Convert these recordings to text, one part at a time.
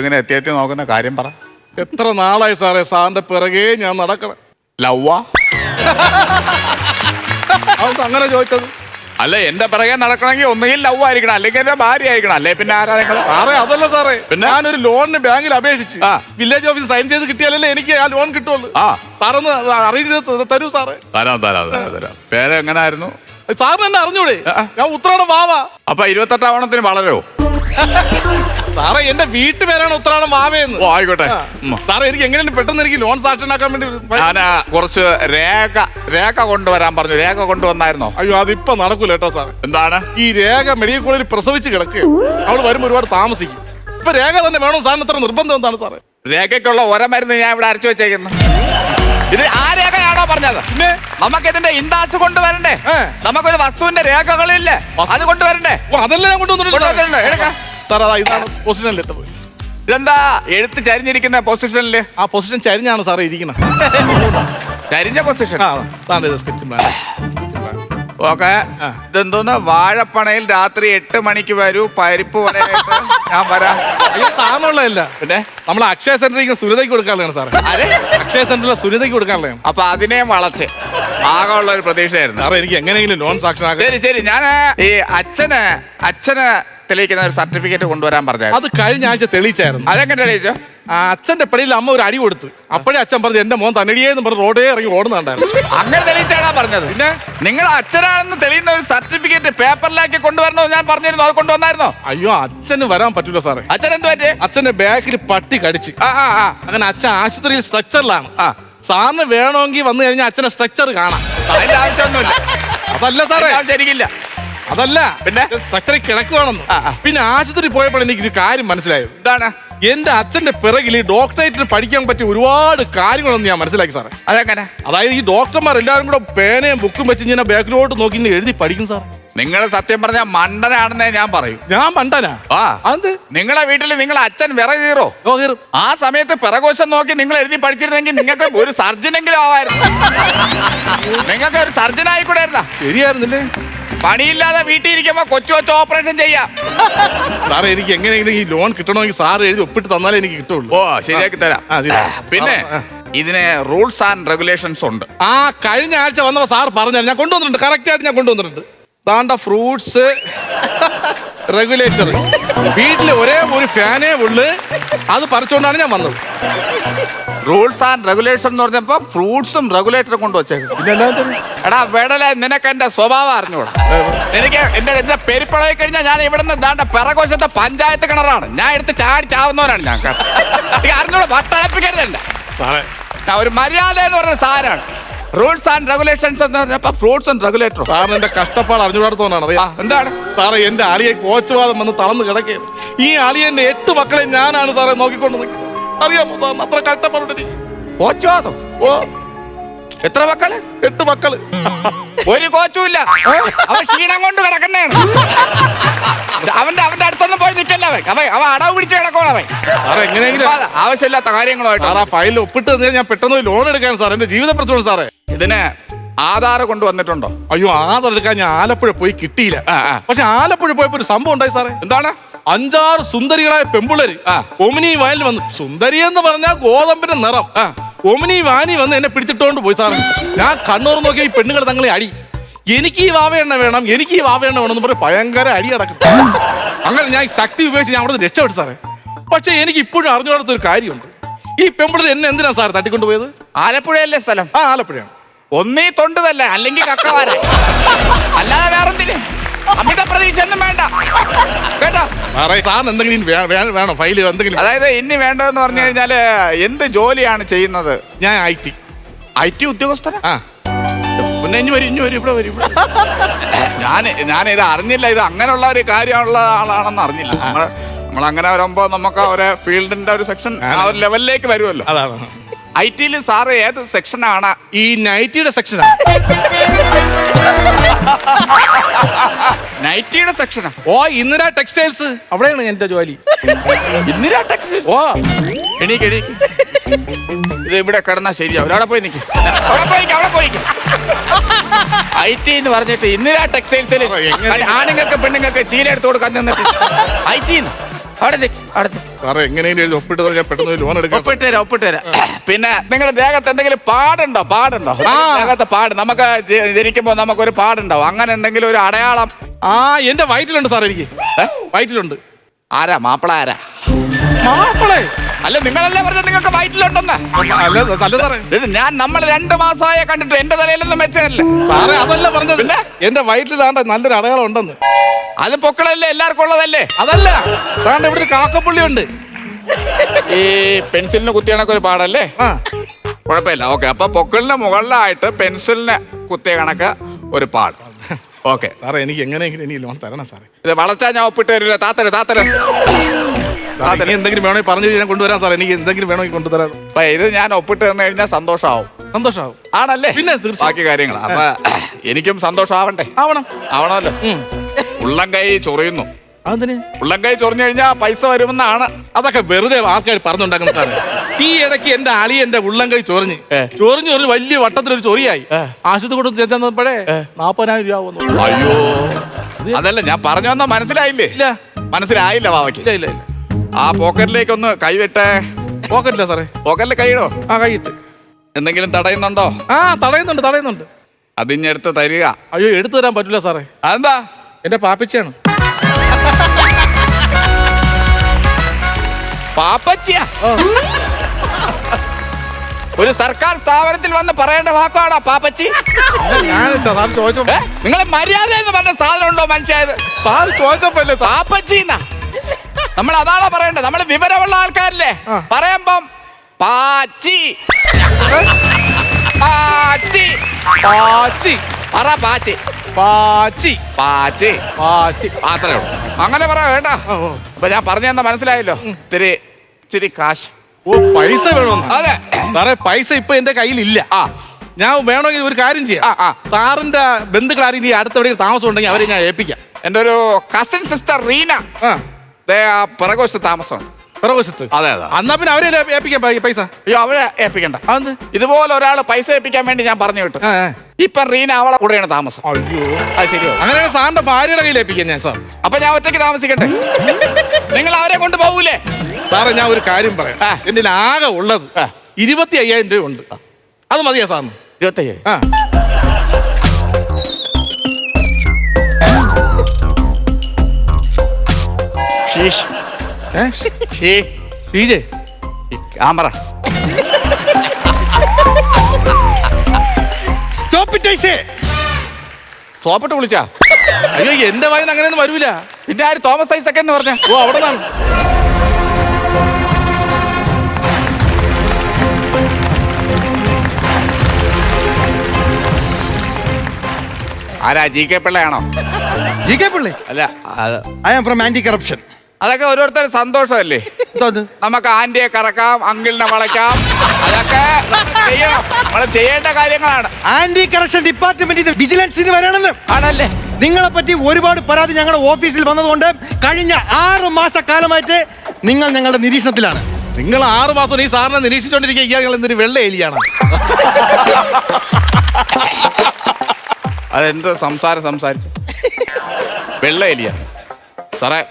ഇങ്ങനെ എത്തി നോക്കുന്ന കാര്യം പറ. എത്ര നാളായി സാറേ സാറിന്റെ പിറകെ ഞാൻ നടക്കണം. ലവ്വാ? അങ്ങനെ ചോദിച്ചത്? അല്ല, എന്റെ പിറകെ നടക്കണമെങ്കിൽ ഒന്നുകിൽ ലവ് ആയിരിക്കണം, അല്ലെങ്കിൽ എന്റെ ഭാര്യ ആയിരിക്കണം, അല്ലെ പിന്നെ ആരാ നിങ്ങൾ? സാറേ അതല്ല സാറേ, പിന്നെ ഞാനൊരു ലോണിന് ബാങ്കിൽ അപേക്ഷിച്ച് വില്ലേജ് ഓഫീസ് സൈൻ ചെയ്ത് കിട്ടിയാലല്ലേ എനിക്ക് ആ ലോൺ കിട്ടുള്ളൂ. സാറൊന്ന് അറേഞ്ച് ചെയ്ത് തരൂ സാറേ. തരാം. പേര് എങ്ങനായിരുന്നു സാറിന് എന്നെ അറിഞ്ഞൂടെ? ഞാൻ ഉത്രാടം വാവാ. അപ്പൊ 28 ഓണത്തിന് വളരോ? സാറേ എന്റെ വീട്ടുപേരാണ് ഉത്രാടം വാവയെന്ന്. ഓ ആയിക്കോട്ടെ സാറേ. എനിക്ക് എങ്ങനെയാണ് പെട്ടെന്ന് എനിക്ക് ലോൺ സാക്ഷനാക്കാൻ വേണ്ടി ഞാൻ കുറച്ച് രേഖ കൊണ്ടുവരാൻ പറഞ്ഞു. രേഖ കൊണ്ടുവന്നായിരുന്നോ? അയ്യോ അതിപ്പോ നടക്കൂല കേട്ടോ സാറേ. എന്താണ്? ഈ രേഖ മെഡിക്കൽ കോളേജിൽ പ്രസവിച്ച് കിടക്കുക. അവള് വരുമ്പോ ഒരുപാട് താമസിക്കും. ഇപ്പൊ രേഖ തന്നെ വേണം സാറിന്. ഇത്ര നിർബന്ധം എന്താണ് സാറേ? രേഖയ്ക്കുള്ള മരുന്ന് ഞാൻ ഇവിടെ അരച്ചു വെച്ചേക്കുന്നു. ഇത് ആ രേഖയാണോ പറഞ്ഞത്? പിന്നെ നമുക്ക് ഇതിന്റെ ഇൻഡാസ് കൊണ്ടുവരണ്ടേ? നമുക്കൊരു വസ്തുവിന്റെ രേഖകളില്ലേ, അത് കൊണ്ടുവരണ്ടേ? അതല്ല ഞാൻ കൊണ്ടുവന്നിട്ടുണ്ട് സാർ. അതാ ഇതാണ് പൊസിഷനിൽ എത്തത്. ഇതെന്താ എഴുത്ത് ചരിഞ്ഞിരിക്കുന്ന പൊസിഷനില്? ആ പൊസിഷൻ ചരിഞ്ഞാണ് സാറേ ഇരിക്കുന്നത്. ചരിഞ്ഞ പൊസിഷൻ. ഓക്കെ. ഇതെന്തോന്ന്? വാഴപ്പണയിൽ രാത്രി 8 മണിക്ക് വരൂ, പരിപ്പ് വടയായിട്ട് ഞാൻ വരാം. സാധനമുള്ളതല്ല. പിന്നെ നമ്മൾ അക്ഷയ സെന്ററിൽ സുനിതയ്ക്ക് കൊടുക്കാനുള്ളതാണ് സാറേ. അക്ഷയ സെന്ററിലെ സുനിതയ്ക്ക് കൊടുക്കാനുള്ളതാണ്. അപ്പൊ അതിനെയും വളച്ച് ആകെ ഉള്ള ഒരു പ്രതീക്ഷയായിരുന്നു സാറേ. എനിക്ക് എങ്ങനെയെങ്കിലും ലോൺ സാക്ഷനാക്കാം. ശരി. ഞാൻ ഈ അച്ഛന് തെളിയിക്കുന്ന ഒരു സർട്ടിഫിക്കറ്റ് കൊണ്ടുവരാൻ പറഞ്ഞു. അത് കഴിഞ്ഞ ആഴ്ച തെളിയിച്ചായിരുന്നു. അതെങ്ങനെ തെളിയിച്ചോ? അച്ഛന്റെ പടിയിൽ അമ്മ ഒരു അടി കൊടുത്ത്. അപ്പോഴേ അച്ഛൻ പറഞ്ഞു എന്റെ മോൻ തന്നടിയേന്ന് പറഞ്ഞ് റോഡേ ഇറങ്ങി ഓടുന്നുണ്ടായിരുന്നു. അങ്ങനെ തെളിയിച്ചാണോ പറഞ്ഞത്? പിന്നെ നിങ്ങൾ അച്ഛനാണെന്ന് തെളിയുന്ന ഒരു സർട്ടിഫിക്കറ്റ് പേപ്പറിലാക്കി കൊണ്ടുവരണമെന്ന് ഞാൻ പറഞ്ഞിരുന്നു. അത് കൊണ്ടുവന്നായിരുന്നോ? അയ്യോ അച്ഛന് വരാൻ പറ്റൂല സാറേ. അച്ഛൻ എന്ത് പറ്റി? അച്ഛന്റെ ബാക്കിൽ പട്ടി കടിച്ച്. അങ്ങനെ അച്ഛൻ ആശുപത്രിയിൽ സ്ട്രക്ചറിലാണ്. സാറിന് വേണമെങ്കിൽ വന്നു കഴിഞ്ഞാൽ അച്ഛനെ സ്ട്രക്ചർ കാണാം. അതിന്റെ ആവശ്യമൊന്നുമില്ല. അതല്ല സാറേ, ശരിക്കില്ല. അതല്ല, പിന്നെ സ്ട്രക്ചറിൽ കിടക്കുവാണെന്ന്. പിന്നെ ആശുപത്രി പോയപ്പോൾ എനിക്കൊരു കാര്യം മനസ്സിലായത്. എന്താണ്? എന്റെ അച്ഛന്റെ പിറകിൽ ഡോക്ടറേറ്റിന് പഠിക്കാൻ പറ്റിയ ഒരുപാട് കാര്യങ്ങളൊന്നും ഞാൻ മനസ്സിലാക്കി സാറേ. അതെങ്ങനെ? അതായത് ഈ ഡോക്ടർമാർ എല്ലാവരും കൂടെ പേനയും ബുക്കും വെച്ച് ഇങ്ങനെ ബാക്കിലോട്ട് നോക്കി എഴുതി പഠിക്കും സാർ. നിങ്ങൾ സത്യം പറഞ്ഞാൽ മണ്ടനാണെന്നേ ഞാൻ പറയും. ഞാൻ മണ്ടനാ? അത് നിങ്ങളെ വീട്ടിൽ നിങ്ങളെ അച്ഛൻ വിറക് കീറോ? ആ സമയത്ത് പിറകോശം നോക്കി നിങ്ങൾ എഴുതി പഠിച്ചിരുന്നെങ്കിൽ നിങ്ങൾക്ക് ഒരു സർജനെങ്കിലും ആവായിരുന്നു. നിങ്ങൾക്ക് ഒരു സർജൻ ആയിക്കൂടായിരുന്ന? ശരിയായിരുന്നില്ലേ? പണിയില്ലാതെ വീട്ടിൽ ഇരിക്കുമ്പോ കൊച്ചു ഓപ്പറേഷൻ ചെയ്യാം. സാറേ എനിക്ക് എങ്ങനെയെങ്കിലും ഈ ലോൺ കിട്ടണമെങ്കിൽ സാർ എഴുതി ഒപ്പിട്ട് തന്നാലേ എനിക്ക് കിട്ടുള്ളൂ. ഓ ശരിയാക്കി തരാം. പിന്നെ ഇതിന് റൂൾസ് ആൻഡ് റെഗുലേഷൻസ് ഉണ്ട്. കഴിഞ്ഞ ആഴ്ച വന്നപ്പോ സാർ പറഞ്ഞാൽ ഞാൻ കൊണ്ടുവന്നിട്ടുണ്ട്. കറക്റ്റ് ആയിട്ട് ഞാൻ കൊണ്ടുവന്നിട്ടുണ്ട്. താണ്ട ഫ്രൂട്ട്സ് റെഗുലേറ്റർ. വീട്ടില് ഒരേ ഒരു ഫാനേ ഉള്ളു. അത് പറിച്ചുകൊണ്ടാണ് ഞാൻ വന്നത്. റൂൾസ് ആൻഡ് റെഗുലേഷൻ എന്ന് പറഞ്ഞപ്പോ ഫ്രൂട്ട്സും റെഗുലേറ്ററും കൊണ്ട് വെച്ചേക്കും. എടാ വെടല, നിനക്ക് എന്റെ സ്വഭാവം അറിഞ്ഞൂടാ. എനിക്ക് എന്റെ പെരുപ്പളായി കഴിഞ്ഞാൽ ഞാൻ ഇവിടുന്ന് ദാണ്ട പിറകോശത്തെ പഞ്ചായത്ത് കിണറാണ്. ഞാൻ എടുത്ത് ചാവുന്നവനാണ് ഞാൻ. അറിഞ്ഞൂടാ, വട്ടളപ്പിക്കരുതല്ല സാറേ. ഒരു മര്യാദ എന്ന് പറഞ്ഞ സാധനമാണ് റൂൾസ് ആൻഡ് റെഗുലേഷൻസ് എന്ന് പറഞ്ഞപ്പോ ഫ്രൂട്ട്സ് ആൻഡ് റെഗുലേറ്റർ. സാറിന് എന്റെ കഷ്ടപ്പാട് അറിഞ്ഞുകൂടാത്തോന്നാണ്. എന്താണ് സാറേ? എന്റെ അളിയെ കോച്ചുവാദം വന്ന് തളർന്ന് കിടക്കുകയാണ്. ഈ അളിയന്റെ 8 മക്കളെ ഞാനാണ് സാറേ നോക്കിക്കൊണ്ട് നിൽക്കുന്നത്. അറിയാമോ സാറിന് അത്ര കഷ്ടപ്പാടുണ്ട്? കോച്ചുവാദോ? ഓ, എത്ര മക്കള്? 8 മക്കള്. ഒരു കോച്ചുമില്ല. അവൻ ക്ഷീണം കൊണ്ട് കിടക്കുന്നതാണ്. അവന്റെ അടുത്തൊന്നും പോയി നിൽക്കല്ല. അവൻ അടവ് പിടിച്ച് കിടക്കണം. അവൻ എങ്ങനെയെങ്കിലും ആവശ്യമില്ലാത്ത കാര്യങ്ങളായിട്ട് ഫയലിൽ ഒപ്പിട്ട് ഞാൻ പെട്ടെന്ന് ലോൺ എടുക്കാൻ സാർ. എന്റെ ജീവിത പ്രശ്നമാണ് സാറേ. ഇതിന് ആധാർ കൊണ്ടുവന്നിട്ടുണ്ടോ? അയ്യോ ആധാർ എടുക്കാൻ ഞാൻ ആലപ്പുഴ പോയി കിട്ടിയില്ല. പക്ഷെ ആലപ്പുഴ പോയപ്പോ ഒരു സംഭവം ഉണ്ടായി സാറേ. എന്താണ്? 5-6 സുന്ദരികളായ പെമ്പിള്ളേര് ഒമിനി വാനിൽ വന്നു. സുന്ദരി എന്ന് പറഞ്ഞാൽ ഗോതമ്പിന്റെ നിറം. ഒമിനി വാനി വന്ന് എന്നെ പിടിച്ചിട്ടോണ്ട് പോയി സാറേ. ഞാൻ കണ്ണൂർ നോക്കിയ ഈ പെണ്ണുങ്ങൾ തങ്ങളെ അടി. എനിക്ക് ഈ വാവയെണ്ണ വേണം, എനിക്ക് ഈ വാവയെണ്ണ വേണം എന്ന് പറഞ്ഞ് ഭയങ്കര അടി അടക്കും. അങ്ങനെ ഞാൻ ശക്തി ഉപയോഗിച്ച് ഞാൻ അവിടെ നിന്ന് രക്ഷപ്പെട്ടു സാറേ. പക്ഷെ എനിക്ക് ഇപ്പോഴും അറിഞ്ഞുകൂടാത്ത ഒരു കാര്യമുണ്ട്. ഈ പെമ്പിള്ളേർ എന്നെ എന്തിനാ സാർ തട്ടിക്കൊണ്ടുപോയത്? ആലപ്പുഴയല്ലേ സ്ഥലം? ആലപ്പുഴയാണ്. ഒന്നീ തൊണ്ടതല്ല, അല്ലെങ്കിൽ കക്കവാര, അല്ലാതെ വേറെന്തിന്? അമിത പ്രതീക്ഷ ഒന്നും വേണ്ട കേട്ടോ. സാറിന് എന്തെങ്കിലും വേണം ഫയല് എന്തെങ്കിലും? അതായത് ഇനി വേണ്ടതെന്ന് പറഞ്ഞു കഴിഞ്ഞാല് എന്ത് ജോലിയാണ് ചെയ്യുന്നത്? ഞാൻ IT ഉദ്യോഗസ്ഥനാ. പിന്നെ ഇനി വരും ഇവിടെ വരും. ഞാനിത് അറിഞ്ഞില്ല. ഇത് അങ്ങനെയുള്ള ഒരു കാര്യമുള്ള ആളാണെന്ന് അറിഞ്ഞില്ല. നമ്മളങ്ങനെ വരുമ്പോ നമുക്ക് ഒരു ഫീൽഡിന്റെ ഒരു സെക്ഷൻ ആ ഒരു ലെവലിലേക്ക് വരുമല്ലോ. അതാണ്. IT-ൽ സാറ് ഏത് സെക്ഷനാണ്? ഈ നൈറ്റിയുടെ സെക്ഷനാണ്. നൈറ്റിയുടെ സെക്ഷനാ? ഓ, ഇന്ദിര ടെക്സ്റ്റൈൽസ്. അവിടെയാണ് എന്റെ ജോലി. ഇന്ദിര ടെക്സ്റ്റൈൽസ്? ഓ, എണീക്ക്. ഇത് ഇവിടെ കിടന്നാ ശരിയാവും. അവിടെ പോയി നിൽക്കും. അവിടെ പോയി IT എന്ന് പറഞ്ഞിട്ട് ഇന്ദിര ടെക്സ്റ്റൈൽസിൽ ആണുങ്ങൾക്ക് പെണ്ണുങ്ങൾക്ക് ചീല എടുത്ത് കൊടുക്കാൻ നിന്നിട്ട് IT സാറേ എങ്ങനെയും ഒപ്പിട്ട് ഞാൻ പെട്ടെന്ന് ലോൺ എടുക്കാം. ഒപ്പിട്ടുതരാം. പിന്നെ നിങ്ങളുടെ ദേഹത്ത് എന്തെങ്കിലും പാടുണ്ടോ? ദേഹത്ത് പാട് നമുക്ക് ജനിക്കുമ്പോ നമുക്കൊരു പാടുണ്ടാവും. അങ്ങനെ എന്തെങ്കിലും ഒരു അടയാളം? എന്റെ വയറ്റിലുണ്ട് സാർ. എനിക്ക് വയറ്റിലുണ്ട്. ആരാ മാപ്പിള? ആരാ മാപ്പിളെ? അല്ല, നിങ്ങളല്ലേ പറഞ്ഞത് നിങ്ങൾക്ക് വയറ്റിലുണ്ടെന്ന്? അല്ല സാറേ, ഇത് നമ്മൾ 2 മാസമായ കണ്ടിട്ട് എന്റെ തലയിലൊന്നും വെച്ചതല്ലേ സാറേ. അതല്ല പറഞ്ഞത്. എന്റെ വയറ്റിൽ താണ്ട നല്ലൊരു അടയാളം ഉണ്ടെന്ന്. അത് പൊക്കളല്ലേ, എല്ലാവർക്കും ഉള്ളതല്ലേ? അതല്ല താണ്ട ഇവിടെ ഒരു കാക്കപ്പുള്ളി ഉണ്ട്. ഈ പെൻസിലിന് കുത്തിയ കണക്കൊരു പാടല്ലേ? കുഴപ്പമില്ല. ഓക്കെ, അപ്പൊ പൊക്കളിന് മുകളിലായിട്ട് പെൻസിലിന് കുത്തിയ കണക്ക് ഒരു പാട്. ഓക്കെ സാറേ, എനിക്ക് എങ്ങനെയെങ്കിലും എനിക്ക് ലോൺ തരണം സാറേ. ഇത് വളച്ചാ ഞാൻ ഒപ്പിട്ട് തരില്ല. താത്തര് എന്തെങ്കിലും വേണമെങ്കിൽ പറഞ്ഞു ഞാൻ കൊണ്ടുവരാം സാർ. എനിക്ക് എന്തെങ്കിലും വേണമെങ്കിൽ കൊണ്ടുതരാം. അപ്പൊ ഇത് ഞാൻ ഒപ്പിട്ട് തന്നു കഴിഞ്ഞാൽ സന്തോഷമാവും. ആണല്ലേ? പിന്നെ ബാക്കി കാര്യങ്ങൾ അപ്പൊ എനിക്കും സന്തോഷമാവണ്ടേ? ആവണമല്ലോ. ഉള്ളം കൈ ചൊറിയുന്നു. ഉള്ളം കൈ ചൊറിഞ്ഞു കഴിഞ്ഞാൽ പൈസ വരുമെന്നാണ്. അതൊക്കെ വെറുതെ ആൾക്കാർ പറഞ്ഞുണ്ടാക്കുന്ന സാറേ. ഈ ഇടയ്ക്ക് എന്റെ അളിയന്റെ ഉള്ളം കൈ ചൊറിഞ്ഞു ഒരു വലിയ വട്ടത്തിലൊരു ചൊറിയായി. ആശുപത്രി കൊണ്ട് ചെന്നപ്പോഴേ 40,000 രൂപ ആവുന്നു. അയ്യോ, അതല്ല ഞാൻ പറഞ്ഞു വന്ന മനസ്സിലായില്ലേ? ഇല്ല, മനസ്സിലായില്ല ബാവയ്ക്ക്. ഇല്ല. ആ പോക്കറ്റിലേക്കൊന്ന് കൈവിട്ടെ. പോക്കറ്റില്ല സാറേ. പോക്കറ്റിൽ കൈയിടോ? കൈയിട്ട്. എന്തെങ്കിലും തടയുന്നുണ്ടോ? തടയുന്നുണ്ട്. അതിഞ്ഞെടുത്ത് തരിക. അയ്യോ, എടുത്തു തരാൻ പറ്റില്ല സാറേ. അതെന്താ? എന്റെ പാപ്പച്ചിയാണ്. പാപ്പച്ചിയാ? ഒരു സർക്കാർ സ്ഥാപനത്തിൽ വന്ന് പറയേണ്ട വാക്കാണോ പാപ്പച്ചി? നിങ്ങൾ മര്യാദ എന്ന് പറഞ്ഞ സാധനം ഉണ്ടോ മനുഷ്യത്? ചോദിച്ചപ്പല്ലേ പാപ്പച്ചി? നമ്മൾ അതാണോ പറയണ്ടത്? നമ്മൾ വിവരമുള്ള ആൾക്കാരല്ലേ? പറയുമ്പം പാച്ചി പാച്ചി പാച്ചി പറ. പാച്ചി പാച്ചി പാച്ചി പാച്ചി മാത്രമേ ഉള്ളൂ. അങ്ങനെ പറ വേണ്ട. അപ്പൊ ഞാൻ പറഞ്ഞു തന്ന മനസ്സിലായല്ലോ. ഇത്തിരി കാശ്. പൈസ വേണമെന്ന്? അതെ സാറേ, പൈസ ഇപ്പൊ എന്റെ കയ്യിലില്ല. ഞാൻ വേണമെങ്കിൽ ഒരു കാര്യം ചെയ്യാം. സാറിന്റെ ബന്ധുക്കൾ ആരെങ്കിലും അടുത്തെവിടെയും താമസം ഉണ്ടെങ്കിൽ അവരെ ഞാൻ ഏൽപ്പിക്കാം. എന്റെ ഒരു കസിൻ സിസ്റ്റർ റീന പിറകോശത്ത് താമസമാണ്. പിറകോശത്ത്? അതെ. എന്നാ പിന്നെ അവരെ ഏൽപ്പിക്കാം പൈസ. അയ്യോ, അവരെ ഏൽപ്പിക്കണ്ട. ഇതുപോലെ ഒരാൾ പൈസ ഏൽപ്പിക്കാൻ വേണ്ടി ഞാൻ പറഞ്ഞു വിട്ടു. ഇപ്പൊ റീന അവളെ കൂടെയാണ് താമസം. അയ്യോ, അത് ശരിയോ? അങ്ങനെയാണ് സാറിന്റെ ഭാര്യയുടെ കയ്യിൽ ഏൽപ്പിക്കാം ഞാൻ സാർ. അപ്പൊ ഞാൻ ഒറ്റയ്ക്ക് താമസിക്കട്ടെ? നിങ്ങൾ അവരെ കൊണ്ട് പോകൂലേ? സാറേ, ഞാൻ ഒരു കാര്യം പറയാം. എന്റെ ആകെ ഉള്ളത് 25,000 രൂപ ഉണ്ട്. അത് മതിയാ സാറിന്? 25,000. ക്യാമറ സോപ്പിട്ട് വിളിച്ചാ? അയ്യോ, എന്റെ വായന അങ്ങനെയൊന്നും വരൂല. പിന്നെ ആര്? തോമസ് ഐസക് എന്ന് പറഞ്ഞ? ഓ, അവിടെ നിന്നാണ്. ആരാ? ജി കെ പിള്ളയാണോ? ജി കെ പിള്ളേ? അല്ല, I am from anti corruption. അതൊക്കെ ഓരോരുത്തർ സന്തോഷമല്ലേ? നമുക്ക് ആന്റിയെ കറക്കാം, അങ്കിളിനെ വളയ്ക്കാം, അതൊക്കെ ചെയ്യണം. നമ്മൾ ചെയ്യേണ്ട കാര്യങ്ങളാണ്. ആന്റി കറപ്ഷൻ ഡിപ്പാർട്ട്മെന്റിൽ വിജിലൻസിന് വരണമെന്ന് ആണല്ലേ? നിങ്ങളെ പറ്റി ഒരുപാട് പരാതി ഞങ്ങളുടെ ഓഫീസിൽ വന്നതുകൊണ്ട് കഴിഞ്ഞ 6 മാസക്കാലമായിട്ട് നിങ്ങൾ ഞങ്ങളുടെ നിരീക്ഷണത്തിലാണ്. നിങ്ങൾ 6 മാസം ഈ സാറിനെ നിരീക്ഷിച്ചോണ്ടിരിക്കുക. ഇയാൾ എന്തൊരു വെള്ള എലിയാണ്? അതെന്ത് സംസാരിച്ചു? വെള്ള എലിയ സാറേ?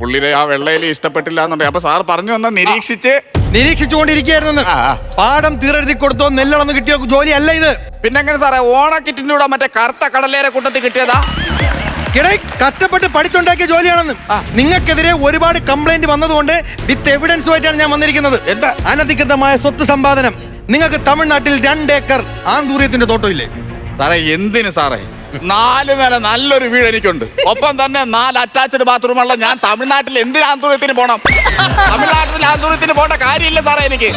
പുള്ളിയുടെ ആ വെള്ളയിലി ഇഷ്ടപ്പെട്ടില്ല എന്നുണ്ടെങ്കിൽ അപ്പൊ സാർ പറഞ്ഞു വന്ന നിരീക്ഷിച്ചുകൊണ്ടിരിക്കുകയായിരുന്നു. പാഠം തീരെഴുതി കൊടുത്തോ നെല്ലളന്ന് കിട്ടിയോ ജോലി അല്ല ഇത്. പിന്നെ എങ്ങനെ സാറേ ഓണക്കിറ്റിന്റെ കൂടെ മറ്റേ കറുത്ത കടലേരെ കൂട്ടത്തിൽ കിട്ടിയതാ? കഷ്ടപ്പെട്ട് പഠിച്ചുണ്ടാക്കിയ ജോലിയാണെന്ന്. നിങ്ങൾക്കെതിരെ ഒരുപാട് കംപ്ലൈന്റ് വന്നതുകൊണ്ട് വിത്ത് എവിഡൻസുമായിട്ടാണ് ഞാൻ വന്നിരിക്കുന്നത്. എന്താ? അനധികൃതമായ സ്വത്ത് സമ്പാദനം. നിങ്ങൾക്ക് തമിഴ്നാട്ടിൽ 2 ഏക്കർ ആന്തൂര്യത്തിന്റെ തോട്ടമില്ലേ സാറേ? എന്തിന് സാറേ? 4 നില നല്ലൊരു വീട് എനിക്കുണ്ട്. ഒപ്പം തന്നെ 4 അറ്റാച്ച്ഡ് ബാത്റൂമുള്ള ഞാൻ തമിഴ്നാട്ടിൽ എന്തിന് ആന്തൂര്യത്തിന് പോണം? തമിഴ്നാട്ടിൽ ആന്തൂര്യത്തിന് പോകേണ്ട കാര്യമില്ല സാറേ എനിക്ക്.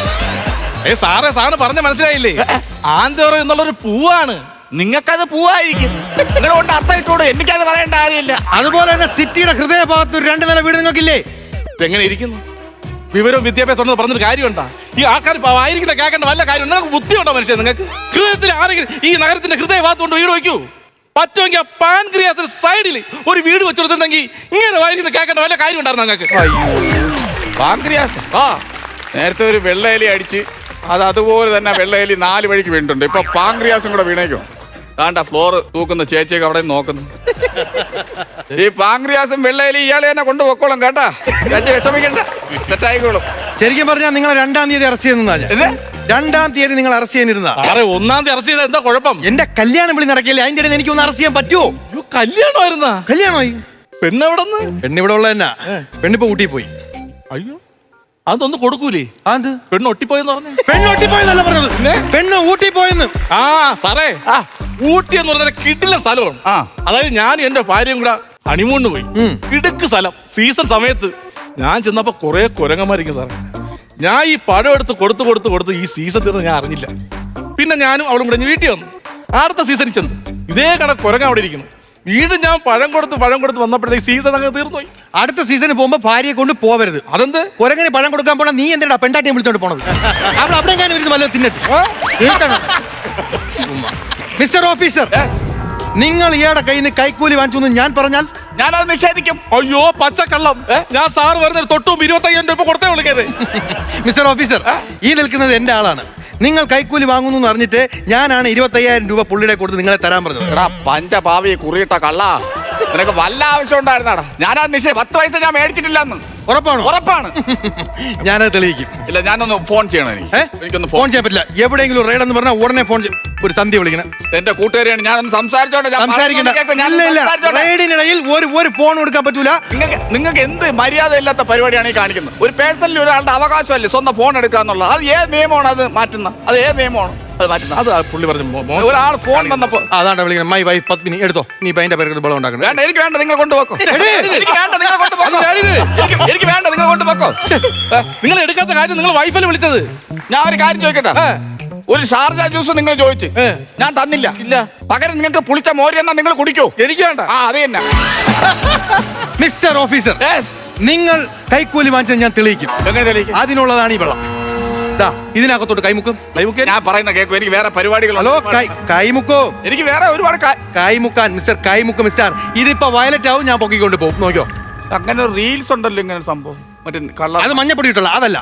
സാറിന് പറഞ്ഞ മനസ്സിലായില്ലേ? ആന്തൂരം എന്നുള്ളൊരു പൂവാണ്. നിങ്ങൾക്കത് പൂവായിരിക്കും. നിങ്ങളുകൊണ്ട് അർത്ഥം ഇട്ടോട്. എനിക്കത് പറയേണ്ട കാര്യമില്ല. അതുപോലെ തന്നെ സിറ്റിയുടെ ഹൃദയഭാഗത്ത് 2 നില വീട് നിങ്ങൾക്കില്ലേ? ഇതെങ്ങനെ ഇരിക്കുന്നു? വിവരവും വിദ്യാഭ്യാസം പറഞ്ഞൊരു കാര്യമുണ്ടോ? ഈ ആൾക്കാർ ആയിരിക്കുന്ന കേൾക്കേണ്ട വല്ല കാര്യം നിങ്ങൾക്ക് ബുദ്ധിയുണ്ടോ മനുഷ്യൻ? നിങ്ങൾക്ക് ഹൃദയത്തിൽ ആരെങ്കിലും ഈ നഗരത്തിന്റെ ഹൃദയഭാഗത്ത് കൊണ്ട് വീട് വയ്ക്കൂ. പറ്റുമെങ്കിൽ പാൻക്രിയാസിന് സൈഡിൽ ഒരു വീട് വെച്ചു കൊടുത്തിരുന്നെങ്കിൽ ഇങ്ങനെ വായിരിക്കുന്ന കേൾക്കേണ്ട വല്ല കാര്യം ഉണ്ടായിരുന്നു നിങ്ങൾക്ക്. പാൻക്രിയാസ്? നേരത്തെ ഒരു വെള്ളയിലി അടിച്ച് അതുപോലെ തന്നെ വെള്ളയിലി 4 വഴിക്ക് വീണിട്ടുണ്ട്. ഇപ്പൊ പാൻക്രിയാസും കൂടെ വീണേക്കും. താണ്ട ഫ്ലോറ് തൂക്കുന്ന ചേച്ചിയൊക്കെ അവിടെ നോക്കുന്നു. ഈ പാങ്ക്രിയാസും വെള്ളയിലും ഇയാളെ തന്നെ കൊണ്ടുപോക്കോളും കേട്ടാ. വിഷമിക്കണ്ട, തെറ്റായിക്കോളും. ശരിക്കും പറഞ്ഞാൽ നിങ്ങൾ 2-ാം തീയതി അറസ്റ്റ് ചെയ്യുന്നതാ ഞാൻ. 2-ാം തീയതി നിങ്ങൾ അറസ്റ്റ് ചെയ്യാനിരുന്ന സാറേ 1-ാം തീയതി അറസ്റ്റ് ചെയ്താൽ എന്താ കുഴപ്പം? എന്റെ കല്യാണം വിളി നടക്കില്ല, അതിന്റെ ഇടയിൽ എനിക്ക് ഒന്ന് അറസ്റ്റ് ചെയ്യാൻ പറ്റുമോ? കല്യാണമായിരുന്നാ? കല്യാണമായി. പെണ്ണെവിടെന്ന്? പെണ്ണിവിടെ ഉള്ള തന്നെ. പെണ്ണിപ്പോ ഊട്ടി പോയി. അയ്യോ, അതൊന്നും കൊടുക്കൂലേ? അത് പെണ്ണ് ഒട്ടിപ്പോയെന്ന് പറഞ്ഞു. പെണ്ണ് ഒട്ടിപ്പോയെന്നല്ല പറഞ്ഞത്, പെണ്ണ് ഊട്ടി പോയെന്ന്. ആ സാറേ, ഊട്ടി എന്ന് പറഞ്ഞ കിടിലൻ സ്ഥലമാണ്. അതായത് ഞാൻ എന്റെ ഭാര്യയും കൂടെ ഹണിമൂണിന് പോയി. ഇടുക്ക് സ്ഥലം. സീസൺ സമയത്ത് ഞാൻ ചെന്നപ്പോ കുറെ കുരങ്ങന്മാരിക്കും സാറേ. ഞാൻ ഈ പഴം എടുത്ത് കൊടുത്ത് ഈ സീസൺ തീർന്ന് ഞാൻ അറിഞ്ഞില്ല. പിന്നെ ഞാനും അവളും കൂടെ വീട്ടിൽ വന്നു. അടുത്ത സീസണിൽ ചെന്നു, ഇതേ കണക്ക് കുരങ്ങ അവിടെ ഇരിക്കുന്നു. വീണ്ടും ഞാൻ പഴം കൊടുത്ത് വന്നപ്പോഴത്തേക്ക് സീസൺ അങ്ങ് തീർന്നുപോയി. അടുത്ത സീസണിൽ പോകുമ്പോ ഭാര്യയെ കൊണ്ട് പോവരുത്. അതെന്ത്? കുരങ്ങനെ പഴം കൊടുക്കാൻ പോണ നീ എന്തിനാ പെണ്ടാട്ടിയെ വിളിച്ചോണ്ട് പോണത്? അവിടെ ഞാൻ വരുന്നത് വല്ലതും തിന്നിട്ട്. മിസ്റ്റർ ഓഫീസർ, നിങ്ങൾ ഇയാളുടെ കയ്യിൽ നിന്ന് കൈക്കൂലി വാങ്ങിച്ചു ഞാൻ പറഞ്ഞാൽ ഞാനത് നിഷേധിക്കും. അയ്യോ പച്ചക്കള്ളം. ഞാൻ സാറ് വരുന്നത് തൊട്ടും 25,000 രൂപ കൊടുത്തേ വിളിക്കരുത്. മിസ്റ്റർ ഓഫീസർ, ഈ നിൽക്കുന്നത് എന്റെ ആളാണ്. നിങ്ങൾ കൈക്കൂലി വാങ്ങുന്നു എന്ന് അറിഞ്ഞിട്ട് ഞാനാണ് 25,000 രൂപ പുള്ളിയുടെ കൊടുത്ത് നിങ്ങളെ തരാൻ പറഞ്ഞത്. എടാ പഞ്ചപാവി കുറിയിട്ട കള്ള, നിനക്ക് വല്ല ആവശ്യം ഉണ്ടായിരുന്നാടാ? ഞാനത് 10 പൈസ ഞാൻ മേടിച്ചിട്ടില്ലെന്ന്. ഉറപ്പാണോ? ഉറപ്പാണ്. ഞാനത് തെളിയിക്കും. ഇല്ല, ഞാനൊന്ന് ഫോൺ ചെയ്യണം. എനിക്കൊന്ന് ഫോൺ ചെയ്യാൻ പറ്റില്ല. എവിടെയെങ്കിലും റെയ്ഡ് എന്ന് പറഞ്ഞാൽ ഉടനെ ഫോൺ ഒരു സന്ധ്യ വിളിക്കണം. എന്റെ കൂട്ടുകാരിയാണ്, ഞാനൊന്ന് സംസാരിച്ചോട്ടെ. റെയ്ഡിനിടയിൽ ഒരു ഫോൺ കൊടുക്കാൻ പറ്റൂല. നിങ്ങൾക്ക് എന്ത് മര്യാദ ഇല്ലാത്ത പരിപാടിയാണ് ഈ കാണിക്കുന്നത്? ഒരു പേഴ്സണലി ഒരാളുടെ അവകാശമല്ലേ സ്വന്തം ഫോൺ എടുക്കുക എന്നുള്ളത്? അത് ഏത് നിയമമാണ് അത് മാറ്റുന്നത്? അത് ഏത് നിയമമാണ് അത് മാറ്റുന്നത്? അത് പുള്ളി പറഞ്ഞു ഒരാൾ ഫോൺ വന്നപ്പോ അതാണ് വിളിക്കുന്നത്. മൈ വൈഫ് പത്മിനി എടുത്തോ, നീ അതിന്റെ പേര് ബളം ഉണ്ടാക്കണം. വേണ്ട, എനിക്ക് വേണ്ട, നിങ്ങൾ കൊണ്ടുപോക്കോ. എനിക്ക് വേണ്ട, നിങ്ങൾ കൊണ്ടുപോക്കോ. എനിക്ക് വേണ്ട, നിങ്ങൾ കൊണ്ടുപോക്കോ. നിങ്ങൾ എടുക്കാത്ത കാര്യം നിങ്ങൾ വൈഫിനെ വിളിച്ചത്. ഞാൻ ഒരു കാര്യം ചോദിക്കട്ടെ. ഒരു ഷാർജ ജ്യൂസ് നിങ്ങൾ ചോദിച്ചു, ഞാൻ തന്നില്ല. ഇല്ല. പകരം നിങ്ങൾക്ക് പുളിച്ച മോര് എന്നാ നിങ്ങൾ കുടിക്കോ? എനിക്ക് വേണ്ട. അത് തന്നെ. മിസ്റ്റർ ഓഫീസർ, നിങ്ങൾ കൈക്കൂലി വാങ്ങിച്ചത് ഞാൻ തെളിയിക്കും. എങ്ങനെ തെളിയിക്കും? അതിനുള്ളതാണ് ഈ വെള്ളം. ഇതിനകത്തോട്ട് കൈമുക്കും. ഞാൻ പറയുന്ന കേൾക്കും. എനിക്ക് വേറെ പരിപാടികൾ. ഹലോ, കൈമുക്കോ. എനിക്ക് വേറെ ഒരുപാട് കൈമുക്കാൻ മിസ്റ്റർ, കൈമുക്ക് മിസ്റ്റർ. ഇതിപ്പോ വയലറ്റ് ആവും, ഞാൻ പൊക്കിക്കൊണ്ട് പോകും. നോക്കിയോ, അങ്ങനെ റീൽസ് ഉണ്ടല്ലോ ഇങ്ങനെ സംഭവം. മറ്റേ കള്ള അത് മഞ്ഞപ്പൊടി ഇട്ടുള്ള അതല്ല.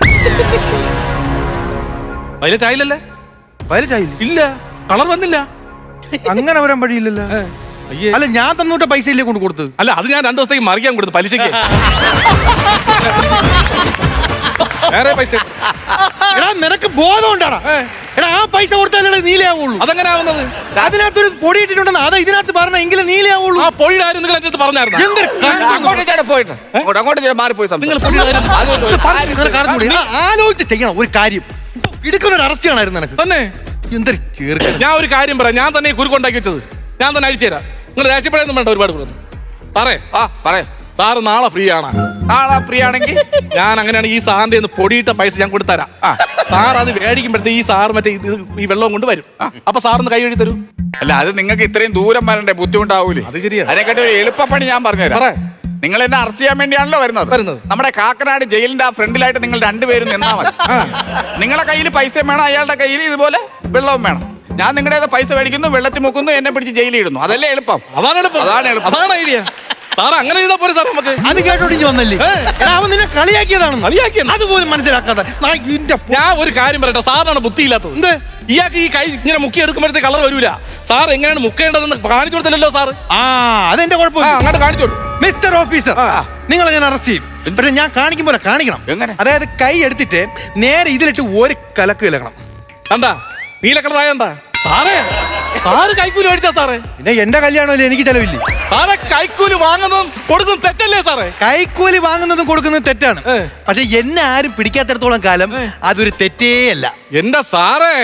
വയലറ്റ് ആയില്ലല്ലേ? വയലറ്റ് ആയില്ല. ഇല്ല, കളർ വന്നില്ല. അങ്ങനെ വരാൻ വഴിയില്ലല്ലോ. അല്ല, ഞാൻ തന്നോട്ട് പൈസ ഇല്ലേ കൊണ്ട് കൊടുത്തത്? അല്ല, അത് ഞാൻ 2 ദിവസത്തേക്ക് മറിക്കാൻ കൊടുത്തു പലിശക്ക്. വേറെ പൈസ. എടാ, നിനക്ക് ബോധം ഉണ്ടാടാ. എടാ, ആ പൈസ കൊടുത്താലേ നീലയാവുള്ളൂ. അതെങ്ങനെ ആവുന്നത്? അതിനകത്തൊരു പൊടി ഇട്ടിട്ടുണ്ടെന്ന് അത് ഇതിനകത്ത് പറഞ്ഞ എങ്കിലും നീലയാവുള്ളൂ. ആ പൊടിയുടെ കാര്യം നിങ്ങൾ എന്റെ പറഞ്ഞായിരുന്നു. അങ്ങോട്ട് മാറിപ്പോയി. ആലോചിച്ച് ചെയ്യണം ഒരു കാര്യം. ഇടുക്കുന്ന ഒരു അറസ്റ്റ് ചെയ്യണമായിരുന്നു നിനക്ക് തന്നെ. എന്തൊരു ചേർക്ക. ഞാൻ ഒരു കാര്യം പറയാം. ഞാൻ തന്നെ കുരുക്കൊണ്ടാക്കി വെച്ചത് ഞാൻ തന്നെ അഴിച്ചു തരാം. നിങ്ങൾ രാഷ്ട്രീയപ്പെടുന്നു വേണ്ട. ഒരുപാട് സാറേ സാറ് നാളെ ഫ്രീ ആണ്. നാളെ ഫ്രീ ആണെങ്കിൽ ഞാൻ അങ്ങനെയാണെങ്കിൽ ഈ സാറിന്റെ പൊടിയിട്ട പൈസ ഞാൻ കൊടുത്തരാം. സാർ അത് മേടിക്കുമ്പോഴത്തേക്ക് ഈ സാർ മറ്റേ ഈ വെള്ളം കൊണ്ട് വരും. അപ്പൊ സാറിന് കൈ എഴുതി തരൂ. അല്ല, അത് നിങ്ങൾക്ക് ഇത്രയും ദൂരം വരണ്ടേ? ബുദ്ധിമുട്ടാവൂലേ? അത് ശരിയാണ്. അതിനെക്കാട്ടി ഒരു എളുപ്പപ്പണി ഞാൻ പറഞ്ഞുതരാം. നിങ്ങൾ എന്നെ അറസ്റ്റ് ചെയ്യാൻ വേണ്ടിയാണല്ലോ വരുന്നത്. നമ്മുടെ കാക്കനാട് ജയിലിന്റെ ആ ഫ്രണ്ടിലായിട്ട് നിങ്ങൾ രണ്ടുപേരും നിന്നാ മതി. നിങ്ങളെ കയ്യിൽ പൈസയും വേണം, അയാളുടെ കയ്യിൽ ഇതുപോലെ വെള്ളവും വേണം. ഞാൻ നിങ്ങളുടെ പൈസ മേടിക്കുന്നു, വെള്ളത്തിൽ മുക്കുന്നു, എന്നെ പിടിച്ച് ജയിലിൽ ഇടുന്നു. അതല്ലേ എളുപ്പം? അതാണ് ഐഡിയ. സാർ അങ്ങനെ ചെയ്താൽ പോരെ സാർ? നമുക്ക് അത് കേട്ടോടിഞ്ഞ് വന്നല്ലേ? അവൻ നിന്നെ കളിയാക്കിയതാണ്. അതുപോലും മനസ്സിലാക്കാതെ ഞാൻ ഒരു കാര്യം പറയട്ടെ. സാറിനാണ് ബുദ്ധിയില്ലാത്തത്. എന്ത്? ഇയാൾക്ക് ഈ കൈ ഇങ്ങനെ മുക്കി എടുക്കുമ്പോഴത്തേക്ക് കളർ വരൂല. സാർ എങ്ങനെയാണ് മുക്കേണ്ടതെന്ന് കാണിച്ചു കൊടുത്തില്ലല്ലോ സാർ. അതെന്റെ കുഴപ്പമില്ല. അങ്ങോട്ട് കാണിച്ചു. മിസ്റ്റർ ഓഫീസർ, നിങ്ങളെ ഞാൻ അറസ്റ്റ് ചെയ്യും. പക്ഷെ ഞാൻ കാണിക്കും പോലെ കാണിക്കണം. എങ്ങനെ? അതായത് കൈ എടുത്തിട്ട് നേരെ ഇതിലിട്ട് ഒരു കലക്ക് കലക്കണം. എന്താ നീല കളറായ? എന്താ സാറ് കൈക്കൂലി മേടിച്ചാ സാറേ? പിന്നെ എന്റെ കല്യാണമല്ലേ, എനിക്ക് ചെലവില്ലേ? സാറെ കൈക്കൂലി വാങ്ങുന്നതും കൊടുക്കുന്നതും തെറ്റല്ലേ സാറേ? കൈക്കൂലി വാങ്ങുന്നതും കൊടുക്കുന്നതും തെറ്റാണ്. പക്ഷെ എന്നെ ആരും പിടിക്കാത്തിടത്തോളം കാലം അതൊരു തെറ്റേ അല്ല. എന്റെ സാറേ